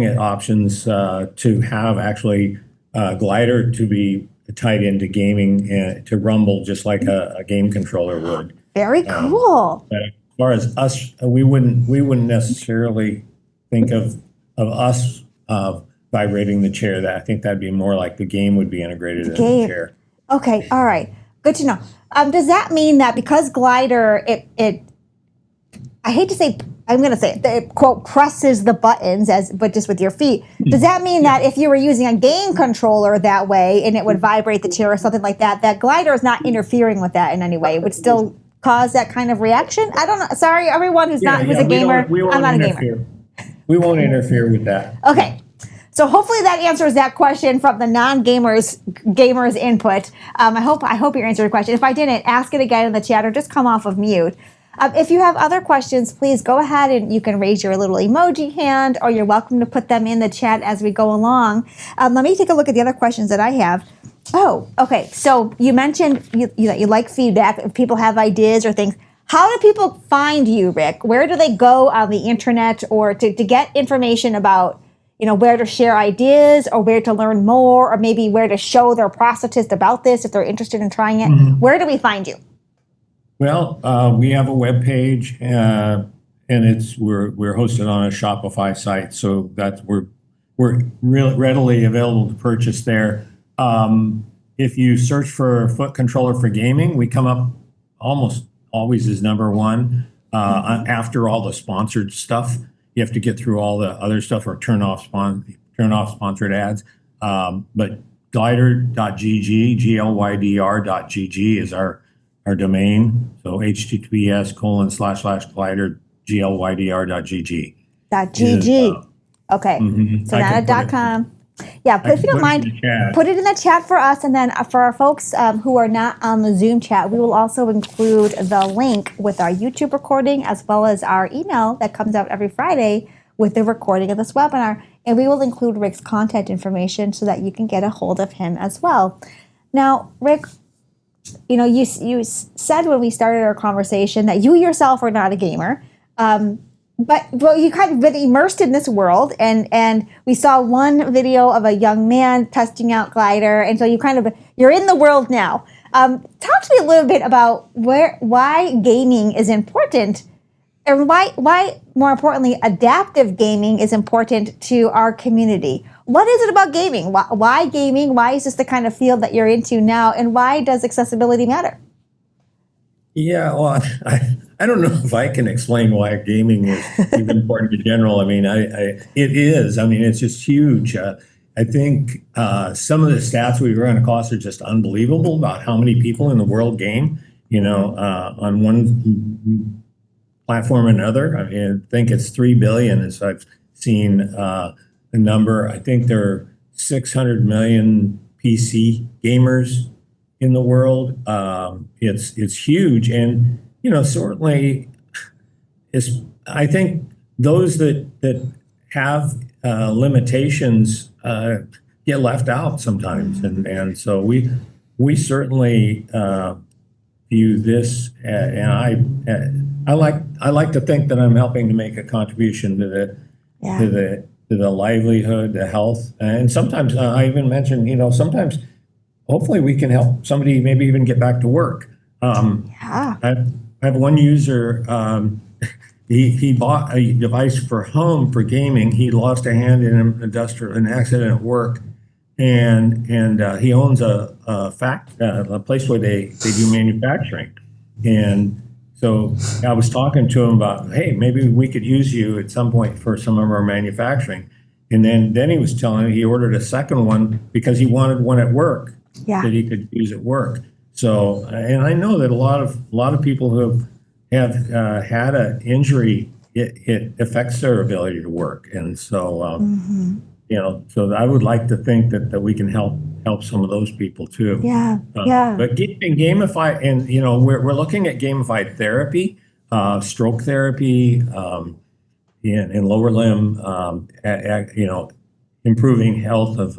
at options to have actually GLYDR to be tied into gaming and to rumble just like a game controller would. Very cool. But as far as us, we wouldn't necessarily think of us vibrating the chair. I think that'd be more like the game would be integrated in the chair. Okay. All right. Good to know. Does that mean that because GLYDR, I hate to say, I'm going to say it quote, presses the buttons but just with your feet. Does that mean that if you were using a game controller that way and it would vibrate the chair or something like that, that GLYDR is not interfering with that in any way? It would still cause that kind of reaction? I don't know. Sorry, everyone who's a gamer. I'm not a gamer. We won't interfere with that. Okay. So hopefully that answers that question from the gamers input. I hope you answered your question. If I didn't, ask it again in the chat or just come off of mute. If you have other questions, please go ahead and you can raise your little emoji hand, or you're welcome to put them in the chat as we go along. Let me take a look at the other questions that I have. Oh, okay. So you mentioned you like feedback. If people have ideas or things, how do people find you, Rick? Where do they go on the internet or to get information about, where to share ideas or where to learn more, or maybe where to show their prosthetist about this if they're interested in trying it? Mm-hmm. Where do we find you? Well, we have a webpage, and we're hosted on a Shopify site, so we're really readily available to purchase there. If you search for foot controller for gaming, we come up almost always as number one. After all the sponsored stuff, you have to get through all the other stuff or turn off sponsored ads. But glydr.gg, glydr.gg is our domain. So https://glydr.glydr.gg. .gg. Okay. Mm-hmm. So not a .com. Yeah, but if you don't mind, put it in the chat for us. And then for our folks who are not on the Zoom chat, we will also include the link with our YouTube recording as well as our email that comes out every Friday with the recording of this webinar. And we will include Rick's contact information so that you can get a hold of him as well. Now, Rick, you said when we started our conversation that you yourself are not a gamer. But you kind of been immersed in this world, and we saw one video of a young man testing out GLYDR, and so you're in the world now. Talk to me a little bit about why gaming is important, and why more importantly, adaptive gaming is important to our community. What is it about gaming? Why gaming? Why is this the kind of field that you're into now, and why does accessibility matter? Yeah, well, I don't know if I can explain why gaming is even important in general. I mean, it is. I mean, it's just huge. I think some of the stats we run across are just unbelievable about how many people in the world game, on one platform or another. I mean, I think it's 3 billion as I've seen the number. I think there are 600 million PC gamers in the world. It's huge, and certainly I think those that have limitations get left out sometimes, and so we certainly view this, and I like to think that I'm helping to make a contribution to the livelihood, the health, and sometimes I even mentioned sometimes. Hopefully we can help somebody maybe even get back to work. I have one user, he bought a device for home for gaming. He lost a hand in an accident at work, and he owns a place where they do manufacturing. And so I was talking to him about, hey, maybe we could use you at some point for some of our manufacturing. And then he was telling me he ordered a second one because he wanted one at work. Yeah. That he could use at work. So, and I know that a lot of people who have had an injury, it affects their ability to work, and so so I would like to think that we can help some of those people too. Yeah, But gamify, and we're looking at gamified therapy, stroke therapy, in lower limb, improving health of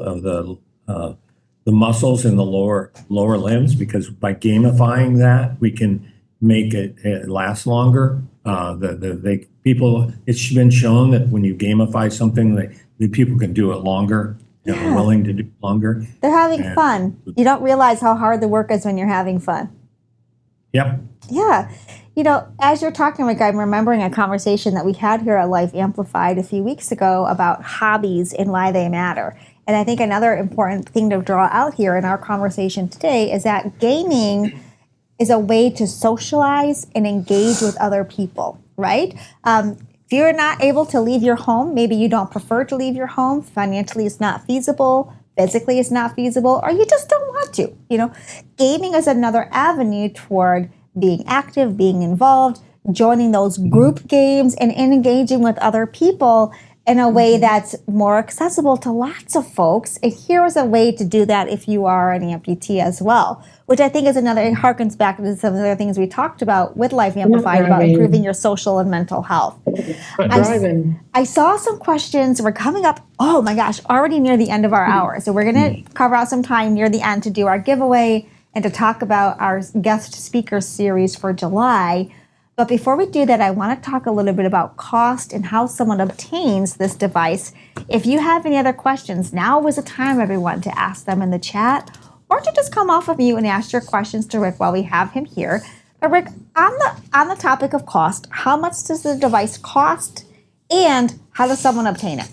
the muscles in the lower limbs, because by gamifying that, we can make it last longer. It's been shown that when you gamify something, that people can do it longer, are willing to do it longer. They're having fun. You don't realize how hard the work is when you're having fun. Yep. Yeah. As you're talking, Rick, I'm remembering a conversation that we had here at Life Amplified a few weeks ago about hobbies and why they matter. And I think another important thing to draw out here in our conversation today is that gaming is a way to socialize and engage with other people, right? If you're not able to leave your home, maybe you don't prefer to leave your home, financially it's not feasible, physically it's not feasible, or you just don't want to, gaming is another avenue toward being active, being involved, joining those group games and engaging with other people in a way that's more accessible to lots of folks. And here is a way to do that if you are an amputee as well, which I think is another, it harkens back to some of the other things we talked about with Life Amplified about improving your social and mental health. I saw some questions. We're coming up, oh my gosh, already near the end of our hour. So we're going to carve out some time near the end to do our giveaway and to talk about our guest speaker series for July. But before we do that, I want to talk a little bit about cost and how someone obtains this device. If you have any other questions, now is the time, everyone, to ask them in the chat or to just come off of mute and ask your questions to Rick while we have him here. But Rick, on the topic of cost, how much does the device cost and how does someone obtain it?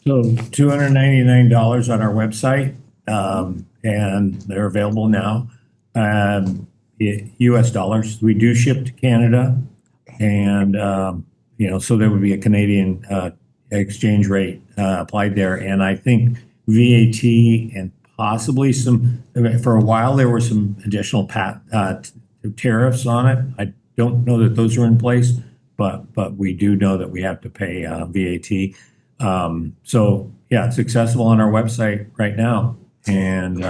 So $299 on our website, and they're available now. US dollars. We do ship to Canada, and so there would be a Canadian exchange rate applied there. And I think VAT and possibly for a while there were some additional tariffs on it. I don't know that those are in place, but we do know that we have to pay VAT. So yeah, it's accessible on our website right now, and.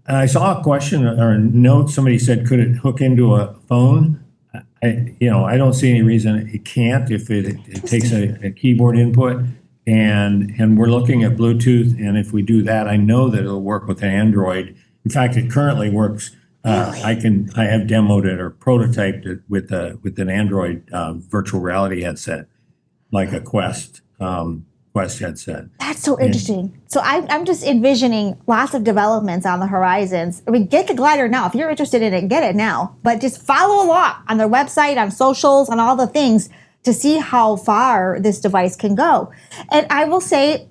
I saw a question or a note. Somebody said, could it hook into a phone? I don't see any reason it can't if it takes a keyboard input. And we're looking at Bluetooth. And if we do that, I know that it'll work with Android. In fact, it currently works. I have demoed it or prototyped it with an Android virtual reality headset, like a Quest headset. That's so interesting. So I'm just envisioning lots of developments on the horizons. I mean, get the GLYDR now. If you're interested in it, get it now. But just follow along on their website, on socials, on all the things to see how far this device can go. And I will say,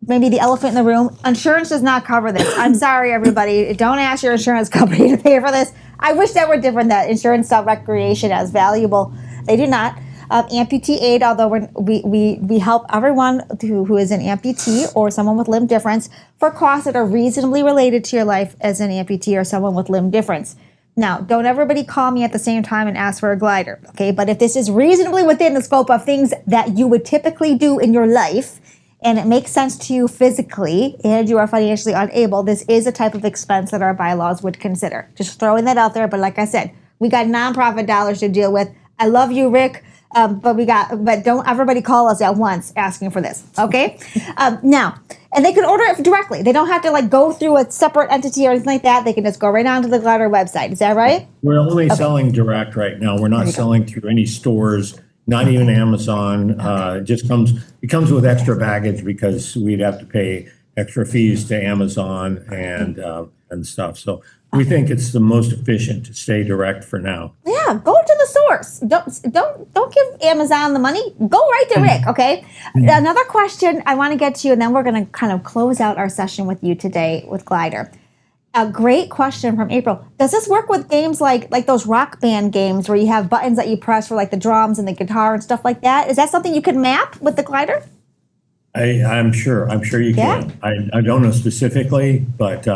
maybe the elephant in the room, insurance does not cover this. I'm sorry, everybody. Don't ask your insurance company to pay for this. I wish that were different, that insurance saw recreation as valuable. They do not. Amputee Aid, although we help everyone who is an amputee or someone with limb difference for costs that are reasonably related to your life as an amputee or someone with limb difference. Now, don't everybody call me at the same time and ask for a GLYDR, okay? But if this is reasonably within the scope of things that you would typically do in your life, and it makes sense to you physically, and you are financially unable, this is a type of expense that our bylaws would consider. Just throwing that out there, but like I said, we got nonprofit dollars to deal with. I love you, Rick. But don't everybody call us at once asking for this, okay? Now, and they can order it directly. They don't have to go through a separate entity or anything like that. They can just go right onto the GLYDR website. Is that right? We're only selling direct right now. We're not selling through any stores, not even Amazon. It comes with extra baggage because we'd have to pay extra fees to Amazon and stuff. So we think it's the most efficient to stay direct for now. Yeah, go to the source. Don't give Amazon the money. Go right to Rick, okay? Another question I want to get to, and then we're going to kind of close out our session with you today with GLYDR. A great question from April. Does this work with games like those rock band games where you have buttons that you press for the drums and the guitar and stuff like that? Is that something you could map with the GLYDR? I'm sure you can. I don't know specifically, but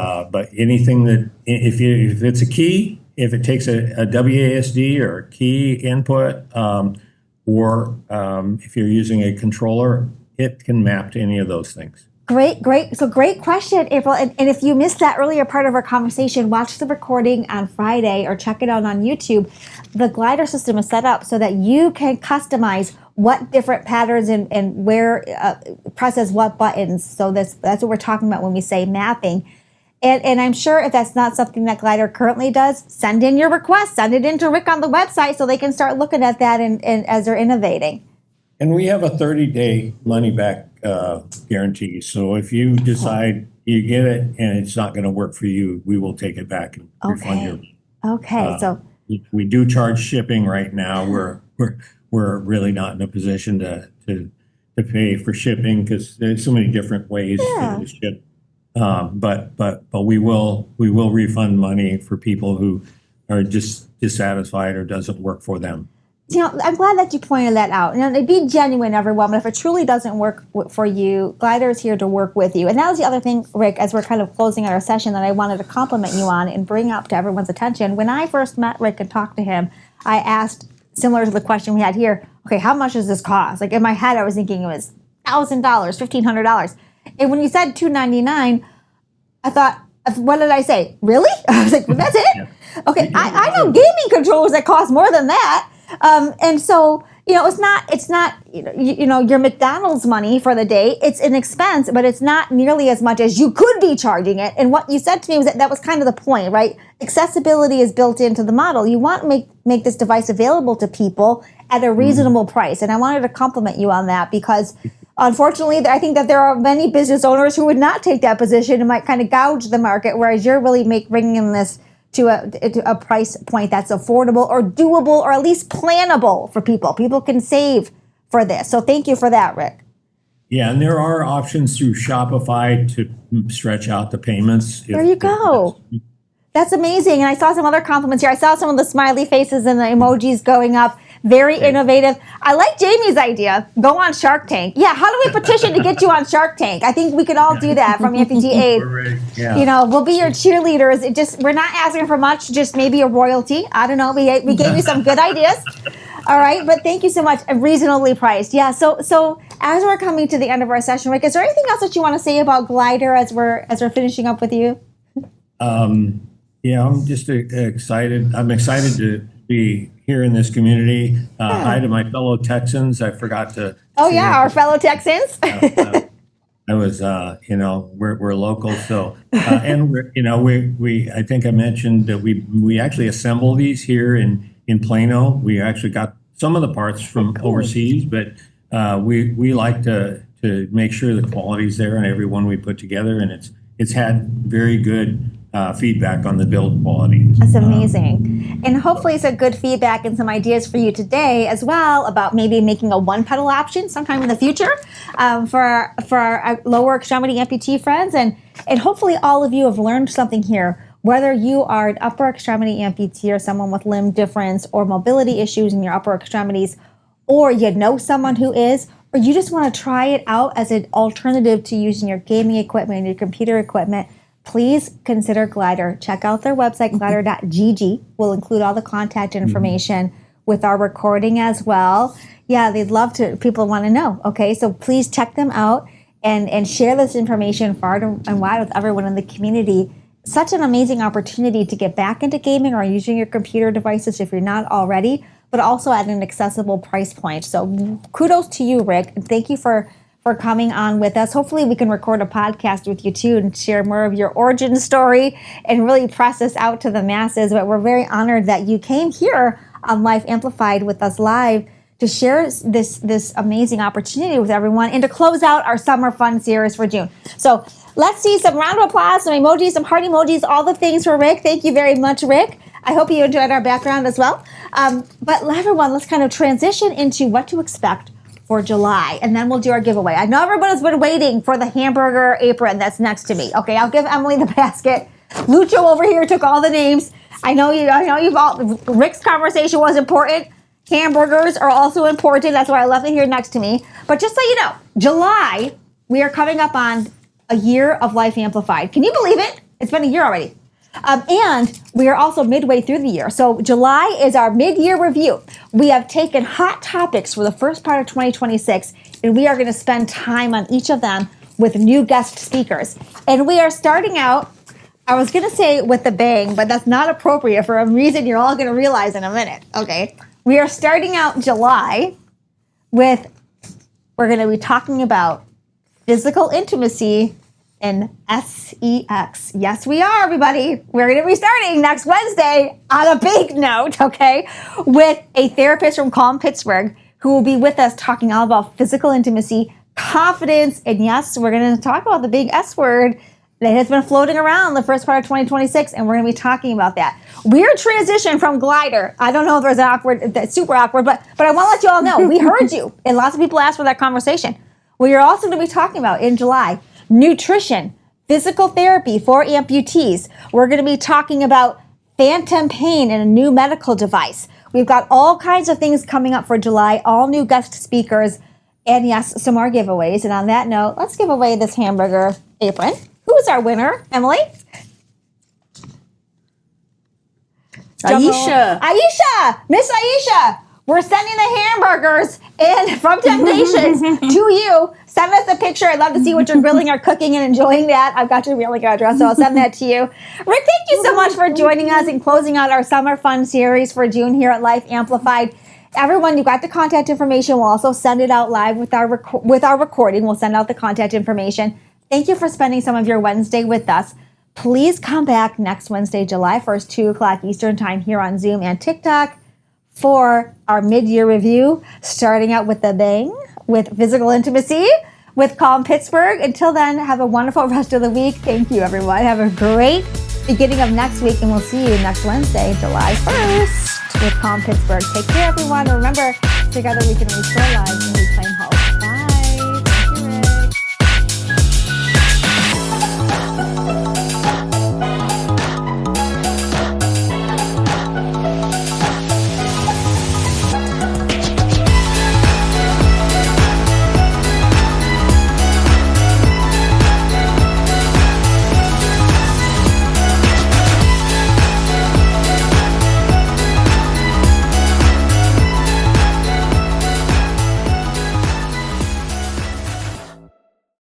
anything that if it's a key, if it takes a WASD or a key input, or if you're using a controller, it can map to any of those things. Great. So great question, April. And if you missed that earlier part of our conversation, watch the recording on Friday or check it out on YouTube. The GLYDR system is set up so that you can customize what different patterns and where presses what buttons. So that's what we're talking about when we say mapping. And I'm sure if that's not something that GLYDR currently does, send in your request, send it in to Rick on the website so they can start looking at that and as they're innovating. And we have a 30-day money-back guarantee. So if you decide you get it and it's not going to work for you, we will take it back and refund you. Okay. So we do charge shipping right now. We're really not in a position to to pay for shipping because there's so many different ways to ship. But we will refund money for people who are just dissatisfied or doesn't work for them. You know, I'm glad that you pointed that out. And be genuine, everyone. But if it truly doesn't work for you, GLYDR is here to work with you. And that was the other thing, Rick, as we're kind of closing out our session, that I wanted to compliment you on and bring up to everyone's attention. When I first met Rick and talked to him, I asked, similar to the question we had here, okay, how much does this cost? Like in my head, I was thinking it was $1,000, $1,500. And when you said $299, I thought, what did I say? Really? I was like, well, that's it? Yeah. Okay, I know gaming controllers that cost more than that. And so, you know, it's not your McDonald's money for the day. It's an expense, but it's not nearly as much as you could be charging it. And what you said to me was that was kind of the point, right? Accessibility is built into the model. You want to make this device available to people at a reasonable price. And I wanted to compliment you on that because unfortunately, I think that there are many business owners who would not take that position and might kind of gouge the market, whereas you're really bringing in this to a price point that's affordable or doable or at least plannable for people. People can save for this. So thank you for that, Rick. Yeah, and there are options through Shopify to stretch out the payments. There you go. That's amazing. And I saw some other compliments here. I saw some of the smiley faces and the emojis going up. Very innovative. I like Jamie's idea. Go on Shark Tank. Yeah, how do we petition to get you on Shark Tank? I think we could all do that from Amputee Aid. Yeah. You know, we'll be your cheerleaders. We're not asking for much, just maybe a royalty. I don't know. We gave you some good ideas. All right, but thank you so much. Reasonably priced. Yeah. So as we're coming to the end of our session, Rick, is there anything else that you want to say about GLYDR as we're finishing up with you? Yeah, I'm just excited. I'm excited to be here in this community. Hi to my fellow Texans. I forgot to. Oh yeah, our fellow Texans. I was, we're local, so and we I think I mentioned that we actually assemble these here in Plano. We actually got some of the parts from overseas, but we like to make sure the quality's there in every one we put together, and it's had very good feedback on the build quality. That's amazing. And hopefully it's a good feedback and some ideas for you today as well about maybe making a one pedal option sometime in the future for our lower extremity amputee friends. And hopefully all of you have learned something here, whether you are an upper extremity amputee or someone with limb difference or mobility issues in your upper extremities, or you know someone who is, or you just want to try it out as an alternative to using your gaming equipment and your computer equipment. Please consider GLYDR. Check out their website, glydr.gg. We'll include all the contact information with our recording as well. Yeah, they'd love to. People want to know. Okay, so please check them out and share this information far and wide with everyone in the community. Such an amazing opportunity to get back into gaming or using your computer devices if you're not already, but also at an accessible price point. So kudos to you, Rick, and thank you for coming on with us. Hopefully we can record a podcast with you too and share more of your origin story and really press this out to the masses. But we're very honored that you came here on Life Amplified with us live to share this amazing opportunity with everyone and to close out our summer fun series for June. So let's see some round of applause, some emojis, some heart emojis, all the things for Rick. Thank you very much, Rick. I hope you enjoyed our background as well. But everyone, let's kind of transition into what to expect for July, and then we'll do our giveaway. I know everybody's been waiting for the hamburger apron that's next to me. Okay, I'll give Emily the basket. Lucho over here took all the names. I know you've all. Rick's conversation was important. Hamburgers are also important. That's why I left it here next to me. But just so you know, July, we are coming up on a year of Life Amplified. Can you believe it? It's been a year already. And we are also midway through the year. So July is our mid-year review. We have taken hot topics for the first part of 2026, and we are going to spend time on each of them with new guest speakers. And we are starting out, I was going to say with a bang, but that's not appropriate for a reason you're all going to realize in a minute. Okay. We are starting out July we're going to be talking about physical intimacy and sex. Yes, we are, everybody. We're going to be starting next Wednesday on a big note, okay, with a therapist from Calm Pittsburgh who will be with us talking all about physical intimacy, confidence, and yes, we're going to talk about the big S word that has been floating around the first part of 2026, and we're going to be talking about that. Weird transition from GLYDR. I don't know if there's an awkward, that's super awkward, but I want to let you all know, we heard you, and lots of people asked for that conversation. We are also going to be talking about in July, nutrition, physical therapy for amputees. We're going to be talking about phantom pain and a new medical device. We've got all kinds of things coming up for July, all new guest speakers, and yes, some more giveaways. And on that note, let's give away this hamburger apron. Who's our winner, Emily? Aisha. Aisha! Miss Aisha! We're sending the hamburgers in from Temptations to you. Send us a picture. I'd love to see what you're grilling or cooking and enjoying that. I've got your mailing address, so I'll send that to you. Rick, thank you so much for joining us and closing out our Summer Fun series for June here at Life Amplified. Everyone, you got the contact information. We'll also send it out live with our recording. We'll send out the contact information. Thank you for spending some of your Wednesday with us. Please come back next Wednesday, July 1st, 2 o'clock Eastern Time here on Zoom and TikTok for our mid-year review, starting out with a bang, with physical intimacy, with Calm Pittsburgh. Until then, have a wonderful rest of the week. Thank you, everyone. Have a great beginning of next week, and we'll see you next Wednesday, July 1st, with Calm Pittsburgh. Take care, everyone. Remember, together we can restore lives.